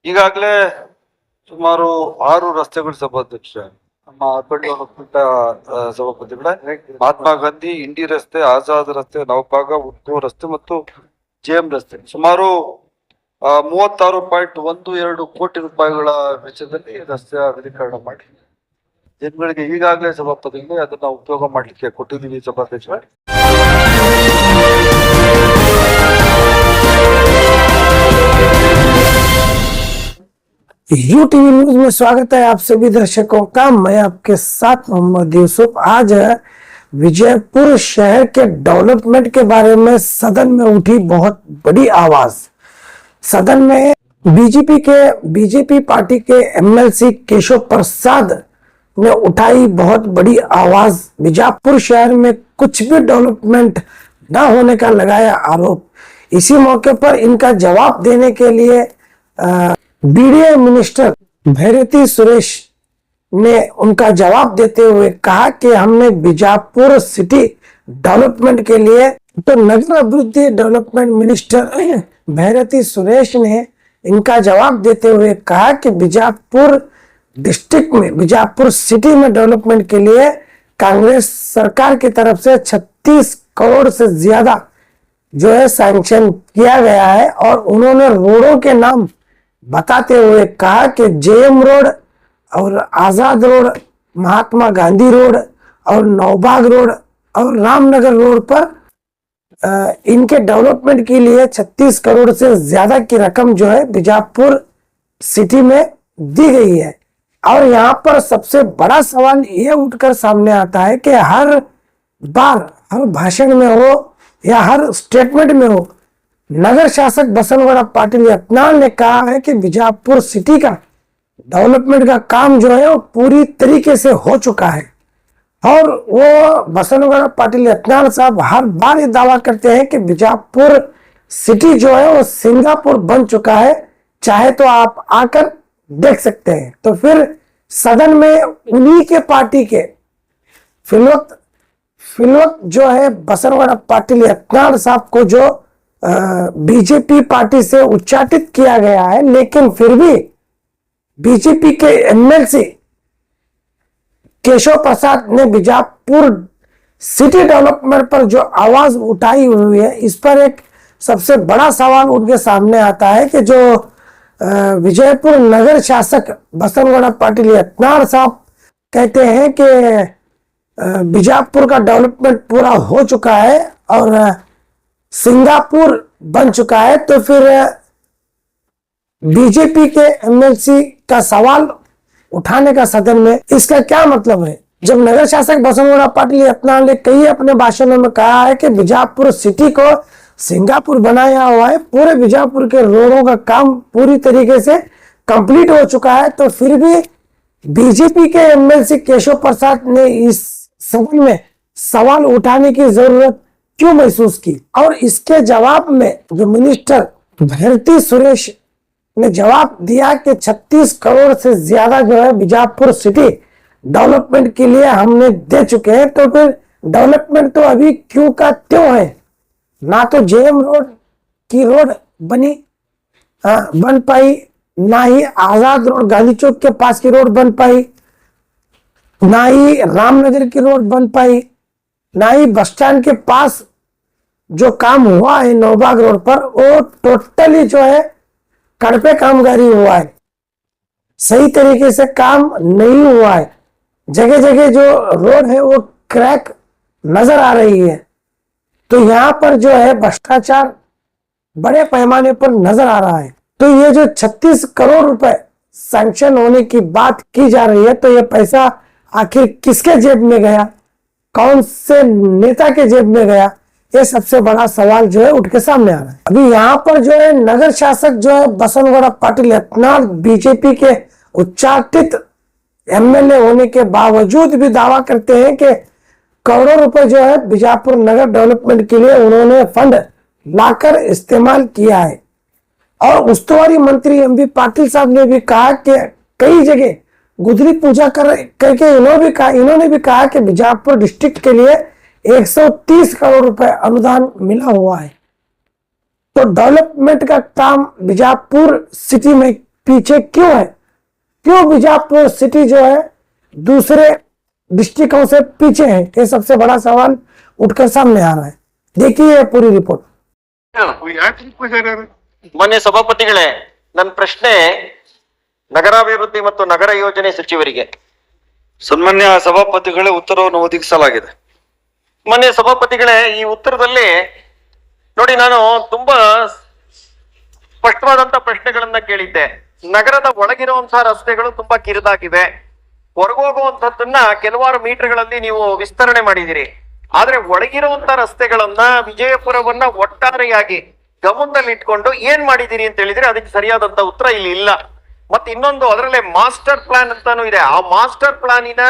ಈಗಾಗಲೇ ಸುಮಾರು 6 ರಸ್ತೆಗಳ ಸಭಾಧ್ಯಕ್ಷ ನಮ್ಮ ಅರ್ಬನ್ ಡೆವಲಪ್ಮೆಂಟ್ ಸಭಾಪತಿಗಳ ಮಹಾತ್ಮ ಗಾಂಧಿ ಇಂಡಿ ರಸ್ತೆ, ಆಜಾದ್ ರಸ್ತೆ, ನವಭಾಗ, ಉತ್ಕೋ ರಸ್ತೆ ಮತ್ತು ಜೆಎಂ ರಸ್ತೆ ಸುಮಾರು 36.12 ಕೋಟಿ ರೂಪಾಯಿಗಳ ವೆಚ್ಚದಲ್ಲಿ ರಸ್ತೆ ಅಗಲೀಕರಣ ಮಾಡಿ ಜನಗಳಿಗೆ ಈಗಾಗಲೇ ಸಭಾಪತಿಗಳಿಗೆ ಅದನ್ನ ಉಪಯೋಗ ಮಾಡ್ಲಿಕ್ಕೆ ಕೊಟ್ಟಿದ್ದೀವಿ ಸಭಾಧ್ಯಕ್ಷ. यूटीवी न्यूज में स्वागत है आप सभी दर्शकों का। मैं आपके साथ मोहम्मद यूसुफ। आज विजयपुर शहर के डेवलपमेंट के बारे में सदन में उठी बहुत बड़ी आवाज। सदन में बीजेपी पार्टी के एमएलसी केशव प्रसाद ने उठाई बहुत बड़ी आवाज। बीजापुर शहर में कुछ भी डेवलपमेंट न होने का लगाया आरोप। इसी मौके पर इनका जवाब देने के लिए बीडीए मिनिस्टर भैरती सुरेश ने उनका जवाब देते हुए कहा कि हमने बीजापुर सिटी डेवलपमेंट के लिए, तो नगर अभिवृद्धि डेवलपमेंट मिनिस्टर भैरती सुरेश ने इनका जवाब देते हुए कहा कि बीजापुर डिस्ट्रिक्ट में, बीजापुर सिटी में डेवलपमेंट के लिए कांग्रेस सरकार की तरफ से 36 करोड़ से ज्यादा जो है सैंक्शन किया गया है। और उन्होंने रोडों के नाम बताते हुए कहा कि जेएम रोड और आजाद रोड, महात्मा गांधी रोड और नौबाग रोड और रामनगर रोड पर इनके डेवलपमेंट के लिए 36 करोड़ से ज्यादा की रकम जो है बीजापुर सिटी में दी गई है। और यहाँ पर सबसे बड़ा सवाल ये उठकर सामने आता है कि हर बार, हर भाषण में हो या हर स्टेटमेंट में हो, नगर शासक बसनगौड़ा पाटिल यत्नाल ने कहा है कि बीजापुर सिटी का डेवलपमेंट का काम जो है वो पूरी तरीके से हो चुका है। और वो बसनगौड़ा पाटिल यत्नाल साहब हर बार ये दावा करते हैं कि बीजापुर सिटी जो है वो सिंगापुर बन चुका है, चाहे तो आप आकर देख सकते हैं। तो फिर सदन में उन्हीं के पार्टी के फिलवक्त जो है बसनगौड़ा पाटिल यत्नाल साहब को जो बीजेपी पार्टी से उच्चाटित किया गया है, लेकिन फिर भी बीजेपी के एमएलसी केशव प्रसाद ने बीजापुर सिटी डेवलपमेंट पर जो आवाज उठाई हुई है, इस पर एक सबसे बड़ा सवाल उठ के सामने आता है कि जो विजयपुर नगर शासक बसनगौड़ा पाटिल यत्नाल साहब कहते हैं कि बीजापुर का डेवलपमेंट पूरा हो चुका है और सिंगापुर बन चुका है, तो फिर बीजेपी के एमएलसी का सवाल उठाने का सदन में इसका क्या मतलब है? जब नगर शासक बसनगौड़ा पाटिल यत्नाल ने कई अपने भाषणों में कहा है कि बीजापुर सिटी को सिंगापुर बनाया हुआ है, पूरे बीजापुर के रोडों का काम पूरी तरीके से कंप्लीट हो चुका है, तो फिर भी बीजेपी के एमएलसी केशव प्रसाद ने इस सदन में सवाल उठाने की जरूरत क्यों महसूस की? और इसके जवाब में जो मिनिस्टर भैरती सुरेश ने जवाब दिया कि 36 करोड़ से ज्यादा जो है बीजापुर सिटी डेवलपमेंट के लिए हमने दे चुके हैं, तो फिर डेवलपमेंट तो अभी क्यों का त्यों है? ना तो जेएम रोड की रोड बन पाई, ना ही आजाद रोड गांधी चौक के पास की रोड बन पाई, ना ही रामनगर की रोड बन पाई, ना ही बस स्टैंड के पास जो काम हुआ है नौबाग रोड पर, वो टोटली जो है कड़पे कामगारी हुआ है, सही तरीके से काम नहीं हुआ है। जगह जगह जो रोड है वो क्रैक नजर आ रही है। तो यहाँ पर जो है भ्रष्टाचार बड़े पैमाने पर नजर आ रहा है। तो ये जो 36 करोड़ रुपए सैंक्शन होने की बात की जा रही है, तो ये पैसा आखिर किसके जेब में गया, कौन से नेता के जेब में गया, ये सबसे बड़ा सवाल जो है उठ के सामने आ रहा है। अभी यहाँ पर जो है नगर शासक जो है बसनगौड़ा पाटिल यत्नाल बीजेपी के उच्चाटित एमएलए होने के बावजूद भी दावा करते हैं कि करोड़ों रुपए जो है बीजापुर नगर डेवलपमेंट के लिए उन्होंने फंड लाकर इस्तेमाल किया है। और उस्तुवारी मंत्री एमबी पाटिल साहब ने भी कहा कि कई जगह गुदरी पूजा करके इन्होंने भी कहा कि बीजापुर डिस्ट्रिक्ट के लिए 130 करोड़ रुपए अनुदान मिला हुआ है। तो डेवलपमेंट का काम बीजापुर सिटी में पीछे क्यों है? क्यों बीजापुर सिटी जो है दूसरे डिस्ट्रिक्टों से पीछे है? ये सबसे बड़ा सवाल उठकर सामने आ रहा है। देखिए पूरी रिपोर्ट। ಮಾನ್ಯ ಸಭಾಪತಿಗಳೇ, ನನ್ನ ಪ್ರಶ್ನೆ ನಗರಾಭಿವೃದ್ಧಿ ಮತ್ತು ನಗರ ಯೋಜನೆ ಸಚಿವರಿಗೆ. ಸನ್ಮಾನ್ಯ ಸಭಾಪತಿಗಳೇ, ಉತ್ತರವನ್ನು ಒದಗಿಸಲಾಗಿದೆ. ಮಾನ್ಯ ಸಭಾಪತಿಗಳೇ, ಈ ಉತ್ತರದಲ್ಲಿ ನೋಡಿ, ನಾನು ತುಂಬಾ ಸ್ಪಷ್ಟವಾದಂತ ಪ್ರಶ್ನೆಗಳನ್ನ ಕೇಳಿದ್ದೆ. ನಗರದ ಒಳಗಿರುವಂತಹ ರಸ್ತೆಗಳು ತುಂಬಾ ಕಿರಿದಾಗಿವೆ, ಹೊರಗೋಗುವಂತದ್ದನ್ನ ಕೆಲವಾರು ಮೀಟರ್ಗಳಲ್ಲಿ ನೀವು ವಿಸ್ತರಣೆ ಮಾಡಿದಿರಿ. ಆದ್ರೆ ಒಳಗಿರುವಂತ ರಸ್ತೆಗಳನ್ನ, ವಿಜಯಪುರವನ್ನ ಒಟ್ಟಾರೆಯಾಗಿ ಗಮನದಲ್ಲಿ ಇಟ್ಕೊಂಡು ಏನ್ ಮಾಡಿದಿರಿ ಅಂತ ಹೇಳಿದ್ರೆ ಅದಕ್ಕೆ ಸರಿಯಾದಂತ ಉತ್ತರ ಇಲ್ಲಿ ಇಲ್ಲ. ಮತ್ತೆ ಇನ್ನೊಂದು, ಅದರಲ್ಲೇ ಮಾಸ್ಟರ್ ಪ್ಲಾನ್ ಅಂತಾನು ಇದೆ. ಆ ಮಾಸ್ಟರ್ ಪ್ಲಾನಿನ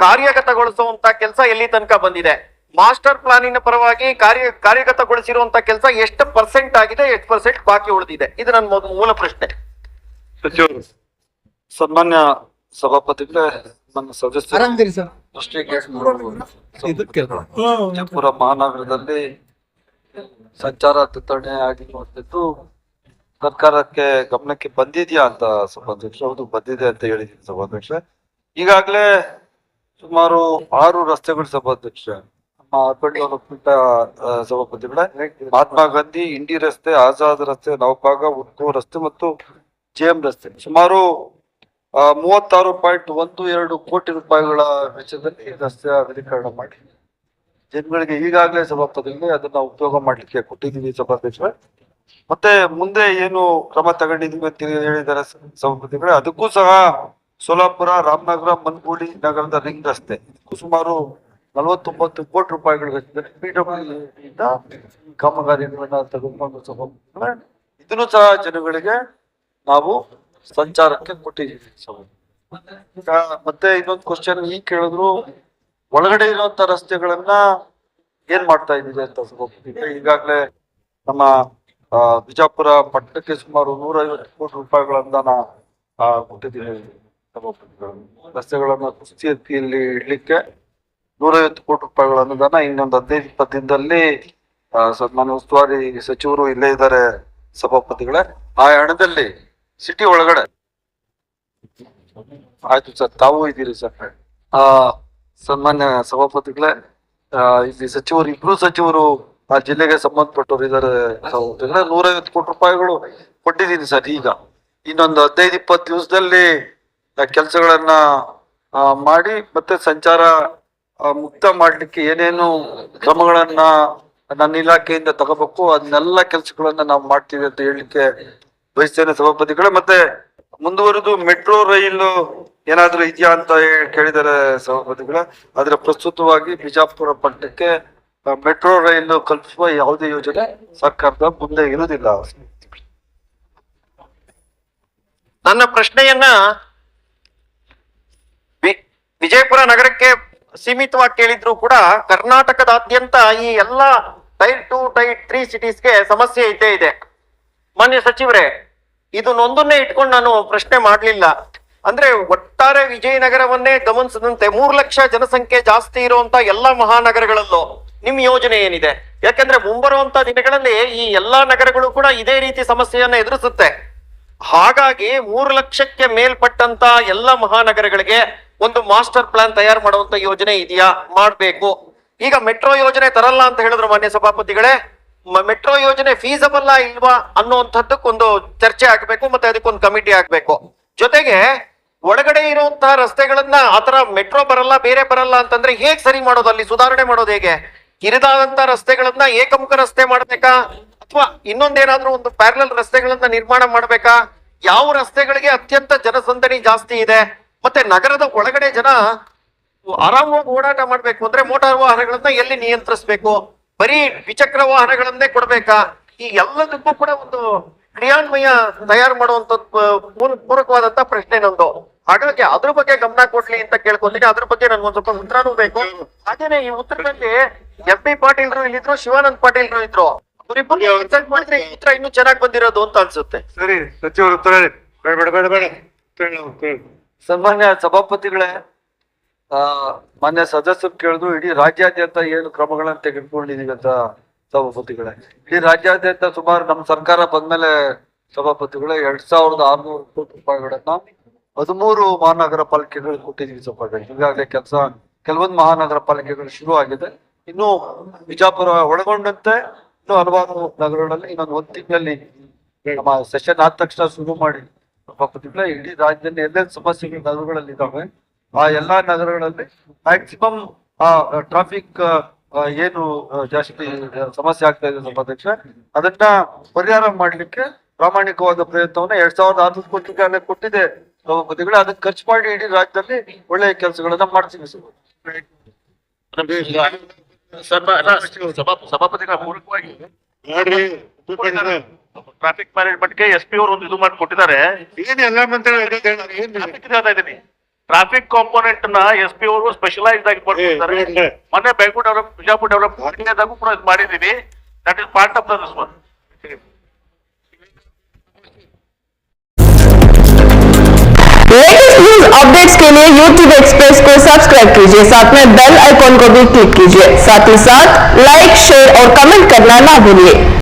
ಕಾರ್ಯಗತಗೊಳಿಸುವಂತ ಕೆಲಸ ಎಲ್ಲಿ ತನಕ ಬಂದಿದೆ? ಮಾಸ್ಟರ್ ಪ್ಲಾನಿನ ಪರವಾಗಿ ಕಾರ್ಯಗತಗೊಳಿಸಿರುವಂತ ಕೆಲಸ ಎಷ್ಟು ಪರ್ಸೆಂಟ್ ಆಗಿದೆ, ಎಷ್ಟು ಪರ್ಸೆಂಟ್ ಬಾಕಿ ಉಳಿದಿದೆ? ಇದು ನನ್ನ ಮೂಲ ಪ್ರಶ್ನೆ. ಸಚಿವರು, ಸನ್ಮಾನ್ಯ ಸಭಾಪತಿಗಳೇ, ನನ್ನ ಸದಸ್ಯರು ವಿಜಯಪುರ ಮಹಾನಗರದಲ್ಲಿ ಸಂಚಾರ ದಟ್ಟಣೆ ಆಗಿರುವಂತದ್ದು ಸರ್ಕಾರಕ್ಕೆ ಗಮನಕ್ಕೆ ಬಂದಿದ್ಯಾ ಅಂತ ಸಭಾಧ್ಯಕ್ಷ? ಹೌದು, ಬಂದಿದೆ ಅಂತ ಹೇಳಿದ್ದೀನಿ ಸಭಾಧ್ಯಕ್ಷ. ಈಗಾಗಲೇ ಸುಮಾರು 6 ರಸ್ತೆಗಳು ಸಭಾಧ್ಯಕ್ಷ, ನಮ್ಮ ಅರ್ಪಣೆಪುಟ್ಟ ಸಭಾಪತಿಗಳೇ, ಮಹಾತ್ಮ ಗಾಂಧಿ, ಇಂಡಿ ರಸ್ತೆ, ಆಜಾದ್ ರಸ್ತೆ, ನವಭಾಗ, ಉಡ್ಕೋ ರಸ್ತೆ ಮತ್ತು ಜೆಎಂ ರಸ್ತೆ ಸುಮಾರು 36.12 ಕೋಟಿ ರೂಪಾಯಿಗಳ ವೆಚ್ಚದಲ್ಲಿ ರಸ್ತೆ ಅಗಲೀಕರಣ ಮಾಡಿ ಜನಗಳಿಗೆ ಈಗಾಗಲೇ ಸಭಾಪತಿಗಳಿಗೆ ಅದನ್ನ ಉಪಯೋಗ ಮಾಡ್ಲಿಕ್ಕೆ ಕೊಟ್ಟಿದ್ದೀವಿ ಸಭಾಧ್ಯಕ್ಷ. ಮತ್ತೆ ಮುಂದೆ ಏನು ಕ್ರಮ ತಗೊಂಡಿದೀವಿ ಅಂತ ಹೇಳಿದ್ದಾರೆ ಸಭಾಪತಿಗಳೇ, ಅದಕ್ಕೂ ಸಹ ಸೋಲಾಪುರ, ರಾಮನಗರ, ಮನ್ಗೂಳಿ ನಗರದ ರಿಂಗ್ ರಸ್ತೆ ಇದಕ್ಕೂ ಸುಮಾರು 49 ಕೋಟಿ ರೂಪಾಯಿಗಳ ವೆಚ್ಚದಲ್ಲಿ PWD ಕಾಮಗಾರಿಗಳನ್ನ ತೆಗೆದುಕೊಂಡು ಸಭಾಪತಿಗಳೇ ಇದನ್ನು ಸಹ ಜನಗಳಿಗೆ ನಾವು ಸಂಚಾರಕ್ಕೆ ಕೊಟ್ಟಿದ್ದೀವಿ ಸಭಾ. ಮತ್ತೆ ಇನ್ನೊಂದು ಕ್ವಶನ್ ಈಗ ಕೇಳಿದ್ರು, ಒಳಗಡೆ ಇರುವಂತ ರಸ್ತೆಗಳನ್ನ ಏನ್ ಮಾಡ್ತಾ ಇದ್ದೀವಿ ಅಂತ ಸಭಾಪತಿಗಳೇ. ಈಗಾಗಲೇ ನಮ್ಮ ಬಿಜಾಪುರ ಪಟ್ಟಣಕ್ಕೆ ಸುಮಾರು 150 ಕೋಟಿ ರೂಪಾಯಿಗಳ ಅನುದಾನ ಕೊಟ್ಟಿದ್ದೀವಿ ಸಭಾಪತಿಗಳು. ರಸ್ತೆಗಳನ್ನ ಕುಸ್ತಿಯಲ್ಲಿ ಇಡ್ಲಿಕ್ಕೆ 150 ಕೋಟಿ ರೂಪಾಯಿಗಳ ಅನುದಾನ ಇನ್ನೊಂದು 15-20 ದಿನದಲ್ಲಿ ಸನ್ಮಾನ್ಯ ಉಸ್ತುವಾರಿ ಸಚಿವರು ಇಲ್ಲೇ ಇದ್ದಾರೆ ಸಭಾಪತಿಗಳೇ. ಆ ಹಣದಲ್ಲಿ ಸಿಟಿ ಒಳಗಡೆ ಆಯ್ತು ಸರ್, ತಾವು ಇದ್ದೀರಿ ಸರ್. ಸನ್ಮಾನ್ಯ ಸಭಾಪತಿಗಳೇ, ಇಲ್ಲಿ ಸಚಿವರು, ಇಬ್ರು ಸಚಿವರು ಆ ಜಿಲ್ಲೆಗೆ ಸಂಬಂಧಪಟ್ಟವ್ರು ಇದ್ದಾರೆ ಸಭಾಪತಿಗಳೇ. 150 ಕೋಟಿ ರೂಪಾಯಿಗಳು ಕೊಟ್ಟಿದ್ದೀನಿ ಸರ್. ಈಗ ಇನ್ನೊಂದು 15-20 ದಿವಸದಲ್ಲಿ ಕೆಲಸಗಳನ್ನ ಮಾಡಿ ಮತ್ತೆ ಸಂಚಾರ ಮುಕ್ತ ಮಾಡ್ಲಿಕ್ಕೆ ಏನೇನು ಕ್ರಮಗಳನ್ನ ನನ್ನ ಇಲಾಖೆಯಿಂದ ತಗೋಬೇಕು ಅದನ್ನೆಲ್ಲ ಕೆಲಸಗಳನ್ನ ನಾವು ಮಾಡ್ತೀವಿ ಅಂತ ಹೇಳಲಿಕ್ಕೆ ಬಯಸ್ತೇನೆ ಸಭಾಪತಿಗಳೇ. ಮತ್ತೆ ಮುಂದುವರೆದು ಮೆಟ್ರೋ ರೈಲು ಏನಾದ್ರೂ ಇದೆಯಾ ಅಂತ ಕೇಳಿದ್ದಾರೆ ಸಭಾಪತಿಗಳೇ. ಆದ್ರೆ ಪ್ರಸ್ತುತವಾಗಿ ಬಿಜಾಪುರ ಪಟ್ಟಣಕ್ಕೆ ಮೆಟ್ರೋ ರೈಲು ಕಲ್ಪಿಸುವ ಯಾವುದೇ ಯೋಜನೆ ಸರ್ಕಾರದ ಮುಂದೆ ಇರುವುದಿಲ್ಲ. ನನ್ನ ಪ್ರಶ್ನೆಯನ್ನ ವಿಜಯಪುರ ನಗರಕ್ಕೆ ಸೀಮಿತವಾಗಿ ಕೇಳಿದ್ರು ಕೂಡ ಕರ್ನಾಟಕದಾದ್ಯಂತ ಈ ಎಲ್ಲ ಟೈರ್ 2, ಟೈರ್ 3 ಸಿಟೀಸ್ಗೆ ಸಮಸ್ಯೆ ಇದ್ದೇ ಇದೆ. ಮಾನ್ಯ ಸಚಿವರೇ, ಇದನ್ನೊಂದನ್ನೇ ಇಟ್ಕೊಂಡು ನಾನು ಪ್ರಶ್ನೆ ಮಾಡ್ಲಿಲ್ಲ. ಅಂದ್ರೆ ಒಟ್ಟಾರೆ ವಿಜಯನಗರವನ್ನೇ ಗಮನಿಸದಂತೆ 3 ಲಕ್ಷ ಜನಸಂಖ್ಯೆ ಜಾಸ್ತಿ ಇರುವಂತ ಎಲ್ಲಾ ಮಹಾನಗರಗಳಲ್ಲೂ ನಿಮ್ ಯೋಜನೆ ಏನಿದೆ? ಯಾಕಂದ್ರೆ ಮುಂಬರುವಂತ ದಿನಗಳಲ್ಲಿ ಈ ಎಲ್ಲಾ ನಗರಗಳು ಕೂಡ ಇದೇ ರೀತಿ ಸಮಸ್ಯೆಯನ್ನ ಎದುರಿಸುತ್ತೆ. ಹಾಗಾಗಿ 3 ಲಕ್ಷಕ್ಕೆ ಮೇಲ್ಪಟ್ಟಂತ ಎಲ್ಲ ಮಹಾನಗರಗಳಿಗೆ ಒಂದು ಮಾಸ್ಟರ್ ಪ್ಲಾನ್ ತಯಾರು ಮಾಡುವಂತ ಯೋಜನೆ ಇದೆಯಾ? ಮಾಡ್ಬೇಕು. ಈಗ ಮೆಟ್ರೋ ಯೋಜನೆ ತರಲ್ಲ ಅಂತ ಹೇಳಿದ್ರು ಮಾನ್ಯ ಸಭಾಪತಿಗಳೇ. ಮೆಟ್ರೋ ಯೋಜನೆ ಫೀಸಬಲ್ ಇಲ್ವಾ ಅನ್ನುವಂಥದ್ದಕ್ಕೊಂದು ಚರ್ಚೆ ಆಗ್ಬೇಕು, ಮತ್ತೆ ಅದಕ್ಕೊಂದು ಕಮಿಟಿ ಆಗ್ಬೇಕು. ಜೊತೆಗೆ ಒಳಗಡೆ ಇರುವಂತಹ ರಸ್ತೆಗಳನ್ನ ಆತರ ಮೆಟ್ರೋ ಬರಲ್ಲ, ಬೇರೆ ಬರಲ್ಲ ಅಂತಂದ್ರೆ ಹೇಗ್ ಸರಿ ಮಾಡೋದು? ಅಲ್ಲಿ ಸುಧಾರಣೆ ಮಾಡೋದು ಹೇಗೆ? ಕಿರಿದಾದಂತ ರಸ್ತೆಗಳನ್ನ ಏಕಮುಖ ರಸ್ತೆ ಮಾಡ್ಬೇಕಾ, ಅಥವಾ ಇನ್ನೊಂದೇನಾದ್ರೂ ಒಂದು ಪ್ಯಾರಲಲ್ ರಸ್ತೆಗಳನ್ನ ನಿರ್ಮಾಣ ಮಾಡ್ಬೇಕಾ? ಯಾವ ರಸ್ತೆಗಳಿಗೆ ಅತ್ಯಂತ ಜನಸಂದಣಿ ಜಾಸ್ತಿ ಇದೆ, ಮತ್ತೆ ನಗರದ ಒಳಗಡೆ ಜನ ಆರಾಮವಾಗಿ ಓಡಾಟ ಮಾಡ್ಬೇಕು ಅಂದ್ರೆ ಮೋಟಾರ್ ವಾಹನಗಳನ್ನ ಎಲ್ಲಿ ನಿಯಂತ್ರಿಸ್ಬೇಕು? ಬರೀ ದ್ವಿಚಕ್ರ ವಾಹನಗಳನ್ನೇ ಕೊಡ್ಬೇಕಾ? ಈ ಎಲ್ಲದಕ್ಕೂ ಕೂಡ ಒಂದು ಕ್ರಿಯಾನ್ವಯ ತಯಾರು ಮಾಡುವಂತದ್ದು ಪೂರಕವಾದಂತ ಪ್ರಶ್ನೆ ನಂದು. ಹಾಗಾಗಿ ಅದ್ರ ಬಗ್ಗೆ ಗಮನ ಕೊಡ್ಲಿ ಅಂತ ಕೇಳ್ಕೊತೀನಿ. ಅದ್ರ ಬಗ್ಗೆ ನನ್ಗೊಂದ್ ಸ್ವಲ್ಪ ಉತ್ತರನೂ ಬೇಕು. ಹಾಗೇನೆ ಈ ಉತ್ತರದಲ್ಲಿ FB ಪಾಟೀಲ್ರು ಇಲ್ಲಿದ್ರು, ಶಿವಾನಂದ್ ಪಾಟೀಲ್ರು ಇದ್ರು. ಅವ್ರಿಬ್ಬರು ಮಾಡಿದ್ರೆ ಈ ಉತ್ತರ ಇನ್ನೂ ಚೆನ್ನಾಗಿ ಬಂದಿರೋದು ಅಂತ ಅನ್ಸುತ್ತೆ. ಸರಿ, ಸಚಿವರು ಉತ್ತರ ಸನ್ಮಾನ್ಯ ಸಭಾಪತಿಗಳೇ, ಮಾನ್ಯ ಸದಸ್ಯರು ಕೇಳಿದ್ರು ಇಡೀ ರಾಜ್ಯಾದ್ಯಂತ ಏನು ಕ್ರಮಗಳನ್ನ ತೆಗೆದುಕೊಂಡಿದೀವಿ ಅಂತ ಸಭಾಪತಿಗಳೇ. ಇಡೀ ರಾಜ್ಯಾದ್ಯಂತ ಸುಮಾರು ನಮ್ಮ ಸರ್ಕಾರ ಬಂದ್ಮೇಲೆ ಸಭಾಪತಿಗಳೇ 2600 ಕೋಟಿ ರೂಪಾಯಿಗಳನ್ನ 13 ಮಹಾನಗರ ಪಾಲಿಕೆಗಳು ಕೊಟ್ಟಿದ್ದೀವಿ ಸಭಾಪತಿ. ಈಗಾಗಲೇ ಕೆಲವೊಂದು ಮಹಾನಗರ ಪಾಲಿಕೆಗಳು ಶುರು ಆಗಿದೆ. ಇನ್ನು ಬಿಜಾಪುರ ಒಳಗೊಂಡಂತೆ ಇನ್ನು ಹಲವಾರು ನಗರಗಳಲ್ಲಿ ಇನ್ನೊಂದು 1 ತಿಂಗಳಲ್ಲಿ ನಮ್ಮ ಸೆಷನ್ ಆದ ತಕ್ಷಣ ಶುರು ಮಾಡಿ ಸಭಾಪತಿಗಳೇ ಇಡೀ ರಾಜ್ಯದಲ್ಲಿ ಎಲ್ಲೆಲ್ಲಿ ಸಮಸ್ಯೆಗಳು ನಗರಗಳಲ್ಲಿ ಇದಾವೆ ಆ ಎಲ್ಲಾ ನಗರಗಳಲ್ಲಿ ಮ್ಯಾಕ್ಸಿಮಮ್ ಟ್ರಾಫಿಕ್ ಏನು ಜಾಸ್ತಿ ಸಮಸ್ಯೆ ಆಗ್ತಾ ಇದೆ ಸಭಾಧ್ಯಕ್ಷ, ಅದನ್ನ ಪರಿಹಾರ ಮಾಡ್ಲಿಕ್ಕೆ ಪ್ರಾಮಾಣಿಕವಾದ ಪ್ರಯತ್ನವನ್ನ 2600 ಕೋಟಿ ಕೊಟ್ಟಿದೆ ಸಭಾಪತಿಗಳು. ಅದನ್ನ ಖರ್ಚು ಮಾಡಿ ಇಡೀ ರಾಜ್ಯದಲ್ಲಿ ಒಳ್ಳೆಯ ಕೆಲಸಗಳನ್ನ ಮಾಡ್ತೀವಿ ಸಭಾಪತಿಗಳ ಪೂರಕವಾಗಿ ಟ್ರಾಫಿಕ್ ಮ್ಯಾನೇಜ್ಮೆಂಟ್ಗೆ SP ಅವರು ಒಂದು ಇದು ಮಾಡಿ ಕೊಟ್ಟಿದ್ದಾರೆ. ಏನು ಎಲ್ಲ ಮಂತ್ರಿಗಳು ಹೇಳ್ತಾ ಇದ್ದೀನಿ, ಟ್ರಾಫಿಕ್ ಕಾಂಪೋನೆಂಟ್ ನ SP ಅವರು ಸ್ಪೆಷಲೈಸ್ಡ್ ಆಗಿ ಮಾಡ್ಕೊಡ್ತಾರೆ. ಮೊನ್ನೆ ಬೆಂಗಳೂರು ಡೆವಲಪ್ ಬಿಜಾಪುರ ಡೆವಲಪ್ ಮಾಡಿದಾಗೂ ಕೂಡ ಇದು ಮಾಡಿದೀವಿ. That is part of this one. Latest news updates के लिए YouTube एक्सप्रेस को सब्सक्राइब कीजिए, साथ में बेल आइकॉन को भी क्लिक कीजिए। साथ ही साथ लाइक, शेयर और कमेंट करना ना भूलिए।